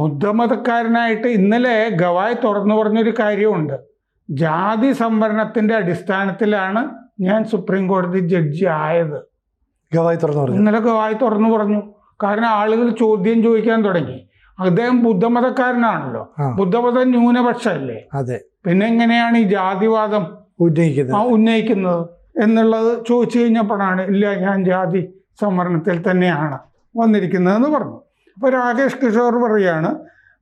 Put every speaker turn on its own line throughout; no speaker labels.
ബുദ്ധമതക്കാരനായിട്ട് ഇന്നലെ ഗവായ് തുറന്നു പറഞ്ഞൊരു കാര്യമുണ്ട്. ജാതി സംവരണത്തിൻ്റെ അടിസ്ഥാനത്തിലാണ് ഞാൻ സുപ്രീം കോടതി ജഡ്ജി ആയത്.
ഗവായ് തുറന്നു പറഞ്ഞു.
ഇന്നലെ ഗവായ് തുറന്നു പറഞ്ഞു. കാരണം ആളുകൾ ചോദ്യം ചോദിക്കാൻ തുടങ്ങി. അദ്ദേഹം ബുദ്ധമതക്കാരനാണല്ലോ, ബുദ്ധമതം ന്യൂനപക്ഷമല്ലേ,
അതെ,
പിന്നെ എങ്ങനെയാണ് ഈ ജാതിവാദം ഉന്നയിക്കുന്നത് എന്നുള്ളത് ചോദിച്ചു കഴിഞ്ഞപ്പോഴാണ് ഇല്ല, ഞാൻ ജാതി സംവരണത്തിൽ തന്നെയാണ് വന്നിരിക്കുന്നതെന്ന് പറഞ്ഞു. അപ്പോൾ രാകേഷ് കിഷോർ പറയാണ്,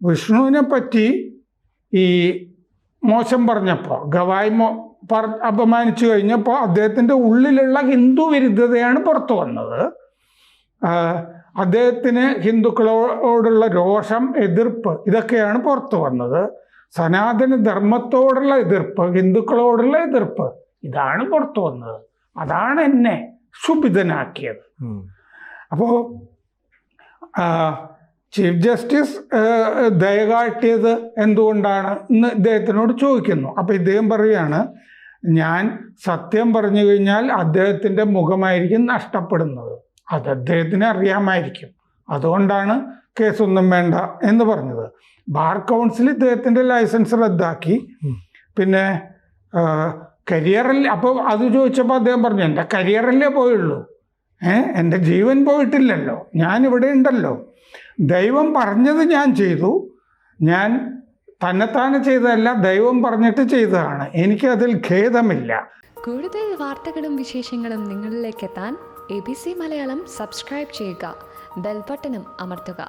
വിഷ്ണുവിനെ പറ്റി ഈ മോശം പറഞ്ഞപ്പോൾ, ഗവായ് അപമാനിച്ചു കഴിഞ്ഞപ്പോൾ അദ്ദേഹത്തിൻ്റെ ഉള്ളിലുള്ള ഹിന്ദു വിരുദ്ധതയാണ് പുറത്തു വന്നത്. അദ്ദേഹത്തിന് ഹിന്ദുക്കളോടുള്ള രോഷം, എതിർപ്പ്, ഇതൊക്കെയാണ് പുറത്തു വന്നത്. സനാതന ധർമ്മത്തോടുള്ള എതിർപ്പ്, ഹിന്ദുക്കളോടുള്ള എതിർപ്പ്, ഇതാണ് പുറത്തു വന്നത്. അതാണ് എന്നെ ക്ഷുഭിതനാക്കിയത്. അപ്പോൾ ചീഫ് ജസ്റ്റിസ് ദയ കാട്ടിയത് എന്തുകൊണ്ടാണ് എന്ന് ഇദ്ദേഹത്തിനോട് ചോദിക്കുന്നു. അപ്പോൾ ഇദ്ദേഹം പറയുകയാണ്, ഞാൻ സത്യം പറഞ്ഞു കഴിഞ്ഞാൽ അദ്ദേഹത്തിൻ്റെ മുഖമായിരിക്കും നഷ്ടപ്പെടുന്നത്, അത് അദ്ദേഹത്തിന് അറിയാമായിരിക്കും, അതുകൊണ്ടാണ് കേസൊന്നും വേണ്ട എന്ന് പറഞ്ഞത്. ബാർ കൗൺസിൽ ഇദ്ദേഹത്തിൻ്റെ ലൈസൻസ് റദ്ദാക്കി. പിന്നെ കരിയറല്ലേ, അപ്പോൾ അത് ചോദിച്ചപ്പോൾ അദ്ദേഹം പറഞ്ഞു, എൻ്റെ കരിയറല്ലേ പോയുള്ളൂ, എൻ്റെ ജീവൻ പോയിട്ടില്ലല്ലോ, ഞാനിവിടെ ഉണ്ടല്ലോ, ദൈവം പറഞ്ഞത് ഞാൻ ചെയ്തു, ഞാൻ തന്നെത്താനെ ചെയ്തതല്ല, ദൈവം പറഞ്ഞിട്ട് ചെയ്തതാണ്, എനിക്കതിൽ ഖേദമില്ല.
കൂടുതൽ വാർത്തകളും വിശേഷങ്ങളും നിങ്ങളിലേക്ക് എത്താൻ ABC മലയാളം സബ്സ്ക്രൈബ് ചെയ്യുക, ബെൽ ബട്ടണും അമർത്തുക.